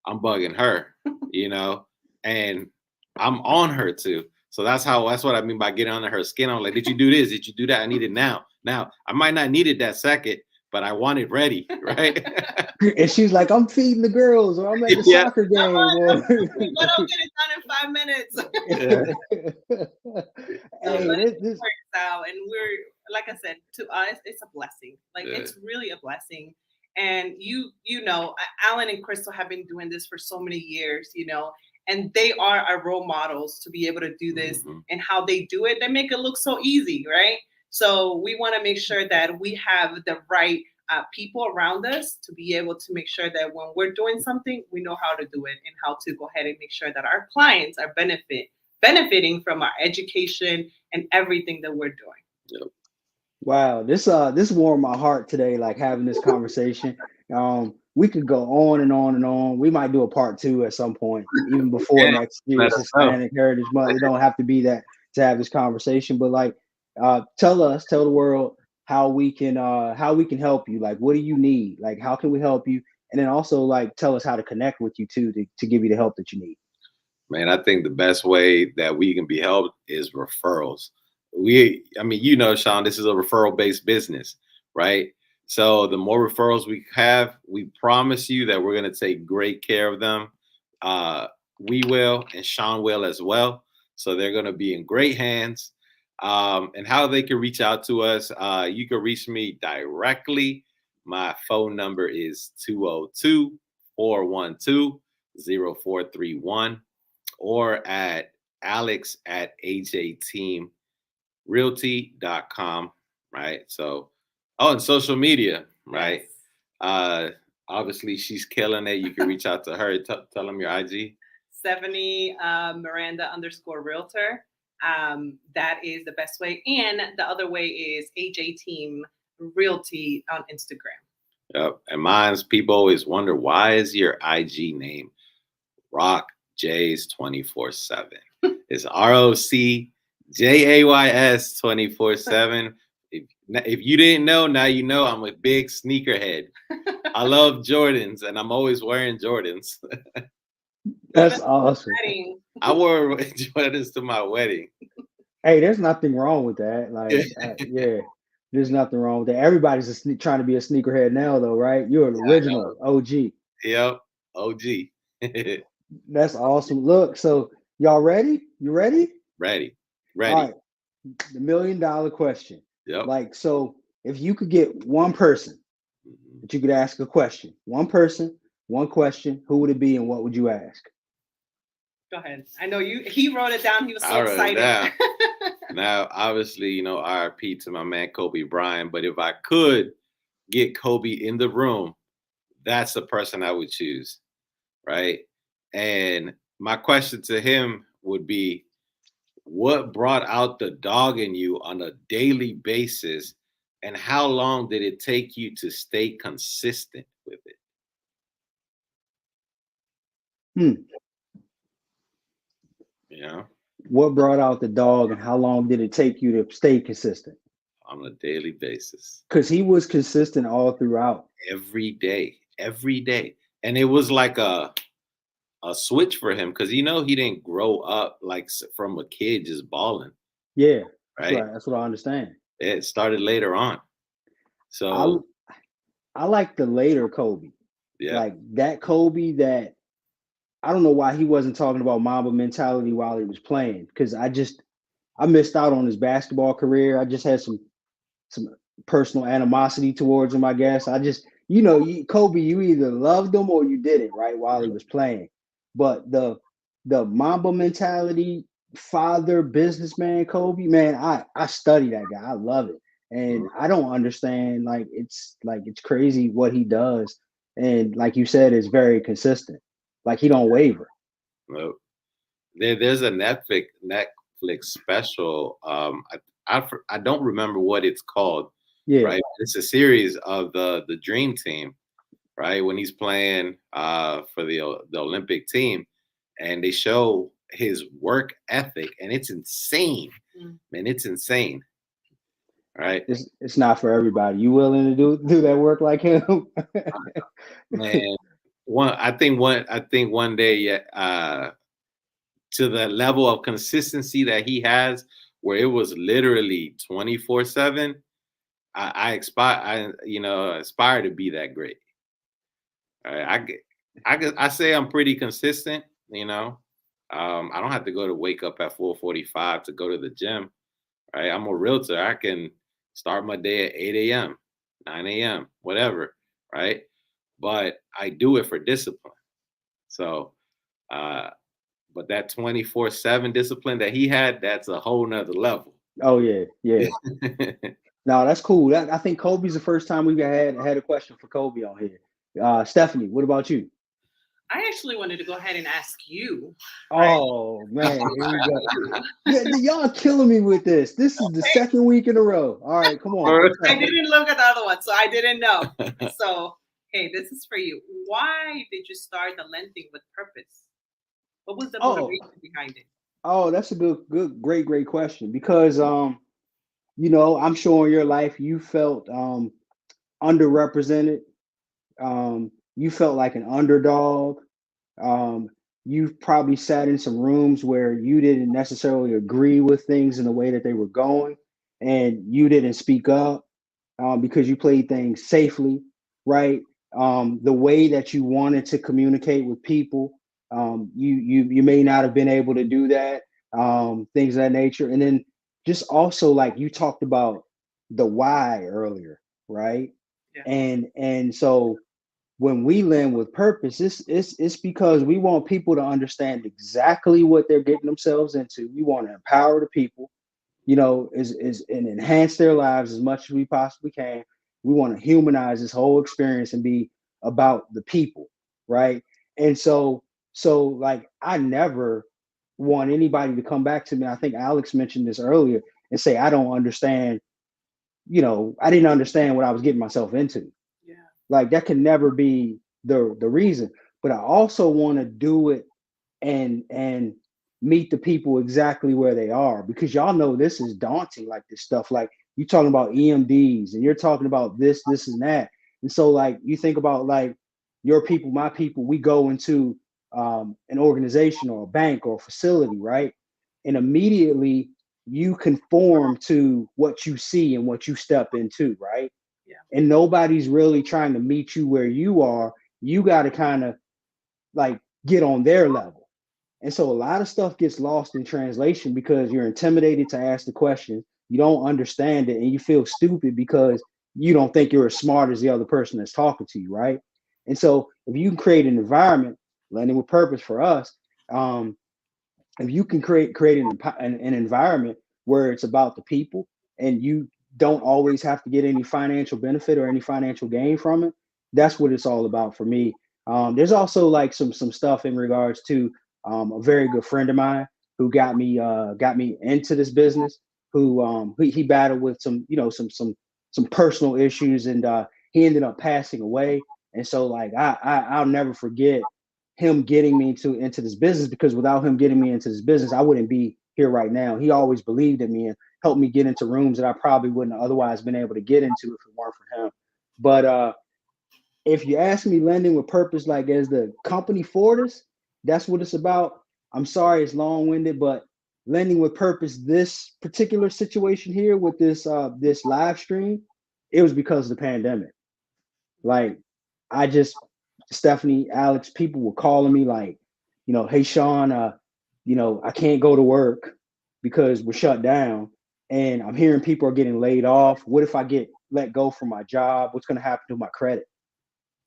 I'm bugging her, and I'm on her too. So that's what I mean by getting under her skin. I'm like, did you do this? Did you do that? I need it now. Now, I might not need it that second, but I want it ready, right? And she's like, I'm feeding the girls, or I'm at the soccer game. Or... but I'll get it done in 5 minutes. This works out, and we're, like I said, to us, it's a blessing. Like it's really a blessing. And Alan and Crystal have been doing this for so many years, and they are our role models to be able to do this. And how they do it, they make it look so easy, right? So we want to make sure that we have the right people around us to be able to make sure that when we're doing something, we know how to do it and how to go ahead and make sure that our clients are benefiting from our education and everything that we're doing. Yep. Wow, this warmed my heart today, like having this conversation. We could go on and on and on. We might do a part 2 at some point, even before next year's Hispanic Heritage Month. It don't have to be that to have this conversation, but like, tell the world how we can help you. Like, what do you need? Like, how can we help you? And then also, like, tell us how to connect with you too to give you the help that you need. Man, I think the best way that we can be helped is referrals. Shawn, this is a referral-based business, right? So the more referrals we have, we promise you that we're going to take great care of them. We will, and Shawn will as well. So they're going to be in great hands. And how they can reach out to us, you can reach me directly. My phone number is 202-412-0431, or at alex@ajteamrealty.com, right? So, and social media, right? Yes. Obviously, she's killing it. You can reach out to her. Tell them your IG. Estefany Miranda _realtor. That is the best way. And the other way is AJ Team Realty on Instagram. Yep. And mine's, people always wonder, why is your IG name Rock Jays 24/7? It's ROCJAYS 24/7. If you didn't know, now you know. I'm a big sneakerhead. I love Jordans, and I'm always wearing Jordans. That's awesome. I wore Jordans to my wedding. Hey, there's nothing wrong with that. Like, there's nothing wrong with that. Everybody's trying to be a sneakerhead now, though, right? You're an original OG. Yep, OG. That's awesome. Look, so y'all ready? You ready? Ready. All right. The $1 million question. Yep. Like, so if you could get one person that you could ask a question, one person, one question, who would it be and what would you ask? Go ahead. I know he wrote it down. He was so excited. Now, obviously, RIP to my man, Kobe Bryant. But if I could get Kobe in the room, that's the person I would choose, right? And my question to him would be, what brought out the dog in you on a daily basis, and how long did it take you to stay consistent with it? What brought out the dog, and how long did it take you to stay consistent? On a daily basis. Because he was consistent all throughout. Every day. And it was like a switch for him, because he didn't grow up like from a kid just balling. Yeah. Right. That's what I understand. It started later on. So I like the later Kobe. Yeah. Like that Kobe that, I don't know why he wasn't talking about Mamba mentality while he was playing, because I missed out on his basketball career. I just had some personal animosity towards him, I guess. I just, Kobe, you either loved him or you didn't, right, while he was playing. But the Mamba mentality, father, businessman Kobe, man, I study that guy. I love it. And I don't understand, it's crazy what he does. And like you said, it's very consistent. Like he don't waver. Nope. There's a Netflix special. I don't remember what it's called. Yeah. Right. It's a series of the Dream Team, right? When he's playing for the Olympic team, and they show his work ethic, and it's insane. Man, it's insane. Right. It's not for everybody. You willing to do that work like him? Man, I think one day, yeah, to the level of consistency that he has, where it was literally 24/7. I aspire to be that great. All right, I say I'm pretty consistent. I don't have to wake up at 4:45 to go to the gym. Right, I'm a realtor. I can start my day at 8 a.m., 9 a.m., whatever. Right, but I do it for discipline. So, but that 24/7 discipline that he had, that's a whole nother level. Oh yeah. No, that's cool. I think Kobe's the first time we've had a question for Kobe on here. Stephanie, what about you? I actually wanted to go ahead and ask you. Oh man, here we go. Y'all killing me with this. This is the second week in a row. All right, come on. I didn't look at the other one, so I didn't know. So, hey, this is for you. Why did you start the Lending with Purpose? What was the motivation behind it? Oh, that's a great question. Because I'm sure in your life you felt underrepresented. You felt like an underdog. You've probably sat in some rooms where you didn't necessarily agree with things in the way that they were going, and you didn't speak up because you played things safely, right? The way that you wanted to communicate with people, you may not have been able to do that, things of that nature. And then just also like you talked about the why earlier, right? Yeah. And so when we lend with purpose, it's because we want people to understand exactly what they're getting themselves into. We want to empower the people, and enhance their lives as much as we possibly can. We want to humanize this whole experience and be about the people, right? And so like I never want anybody to come back to me. I think Alex mentioned this earlier and say, I don't understand, I didn't understand what I was getting myself into. Yeah. Like that can never be the reason. But I also want to do it and meet the people exactly where they are, because y'all know this is daunting, like this stuff. Like you talking about EMDs and you're talking about this and that. And so like you think about like your people, my people, we go into an organization or a bank or a facility, right? And immediately you conform to what you see and what you step into, right? And nobody's really trying to meet you where you are. You got to kind of like get on their level. And so a lot of stuff gets lost in translation because you're intimidated to ask the question. You don't understand it and you feel stupid because you don't think you're as smart as the other person that's talking to you, right? And so if you can create an environment, Lending with Purpose for us, if you can create an environment where it's about the people and you don't always have to get any financial benefit or any financial gain from it, that's what it's all about for me. There's also like some stuff in regards to a very good friend of mine who got me into this business, who he battled with some personal issues, and he ended up passing away. And so like I'll never forget him getting me into this business, because without him getting me into this business, I wouldn't be here right now. He always believed in me and helped me get into rooms that I probably wouldn't have otherwise been able to get into if it weren't for him. But if you ask me, Lending with Purpose, like as the company Fortis, that's what it's about. I'm sorry it's long-winded, but Lending with Purpose, this particular situation here with this live stream, it was because of the pandemic. Like I just Stephanie, Alex, people were calling me like, hey Shawn, I can't go to work because we're shut down, and I'm hearing people are getting laid off. What if I get let go from my job? What's going to happen to my credit?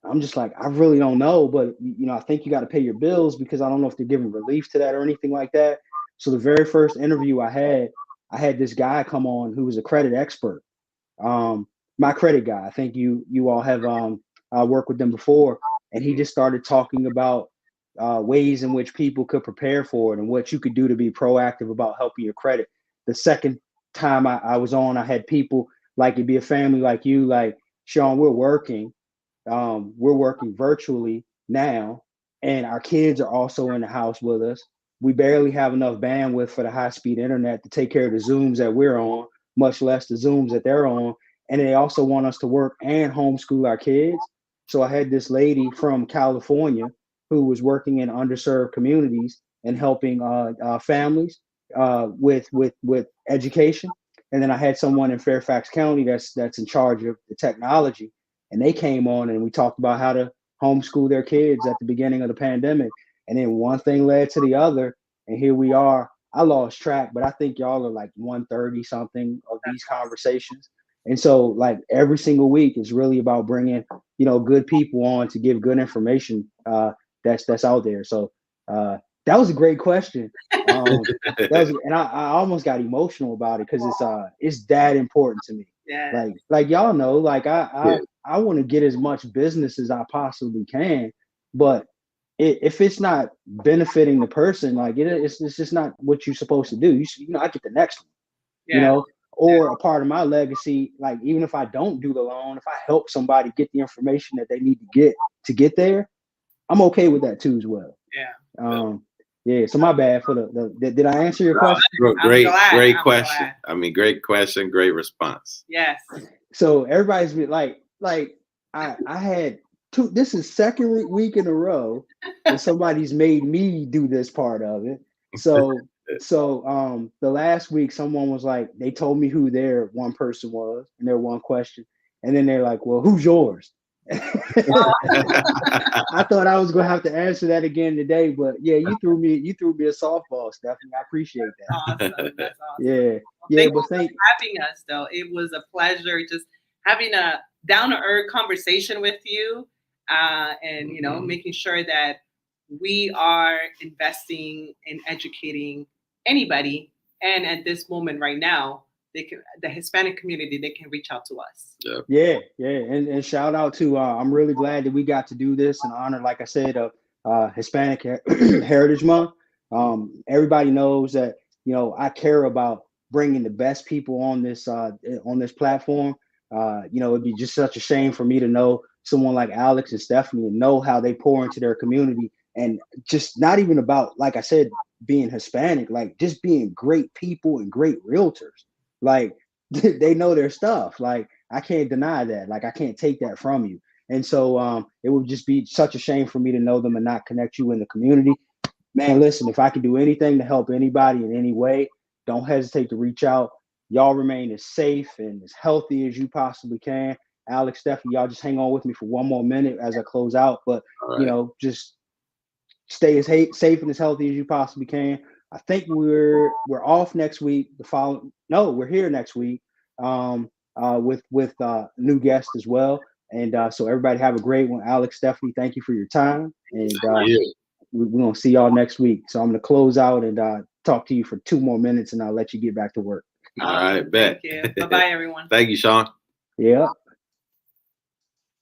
I'm just like, I really don't know, but I think you got to pay your bills, because I don't know if they're giving relief to that or anything like that. So the very first interview I had this guy come on who was a credit expert, my credit guy. I think you all have worked with them before, and he just started talking about ways in which people could prepare for it and what you could do to be proactive about helping your credit. The second time I was on, I had people like it'd be a family like you, like Shawn, we're working virtually now, and our kids are also in the house with us. We barely have enough bandwidth for the high-speed internet to take care of the Zooms that we're on, much less the Zooms that they're on. And they also want us to work and homeschool our kids. So I had this lady from California who was working in underserved communities and helping families with education. And then I had someone in Fairfax County that's in charge of the technology, and they came on and we talked about how to homeschool their kids at the beginning of the pandemic. And then one thing led to the other, and here we are. I lost track, but I think y'all are like 130 something of these conversations. And so like every single week is really about bringing, good people on to give good information that's out there. So that was a great question. And I almost got emotional about it because it's that important to me. Yeah. Like y'all know, like I want to get as much business as I possibly can, but if it's not benefiting the person, like it's just not what you're supposed to do. I get the next one, or a part of my legacy. Like even if I don't do the loan, if I help somebody get the information that they need to get there, I'm okay with that too as well. Yeah. So my bad for did I answer your question? Great question. I mean, great question, great response. Yes. So everybody's been like I had two. This is second week in a row that somebody's made me do this part of it. So the last week someone was like, they told me who their one person was and their one question, and then they're like, well, who's yours? I thought I was gonna have to answer that again today, but yeah, you threw me a softball, Stephanie. I appreciate that. Awesome. That's awesome. Yeah. Thank you for having us, though. It was a pleasure just having a down-to-earth conversation with you, and making sure that we are investing in educating anybody. And at this moment right now, the Hispanic community, they can reach out to us. Yeah. And shout out to I'm really glad that we got to do this in honor, like I said, of Hispanic Heritage Month. Everybody knows that I care about bringing the best people on this platform. It'd be just such a shame for me to know someone like Alex and Estefany and know how they pour into their community, and just not even about, like I said, being Hispanic, like just being great people and great realtors. Like they know their stuff. Like I can't deny that. Like I can't take that from you. And so it would just be such a shame for me to know them and not connect you in the community. Man, listen, if I can do anything to help anybody in any way, don't hesitate to reach out. Y'all remain as safe and as healthy as you possibly can. Alex, Stephanie, y'all just hang on with me for one more minute as I close out. But, just stay as safe and as healthy as you possibly can. I think we're off next week. We're here next week with new guests as well. And so everybody have a great one. Alex, Stephanie, thank you for your time. And we're going to see y'all next week. So I'm going to close out and talk to you for 2 more minutes, and I'll let you get back to work. All right, bet. Thank you. Bye-bye, everyone. Thank you, Shawn. Yeah.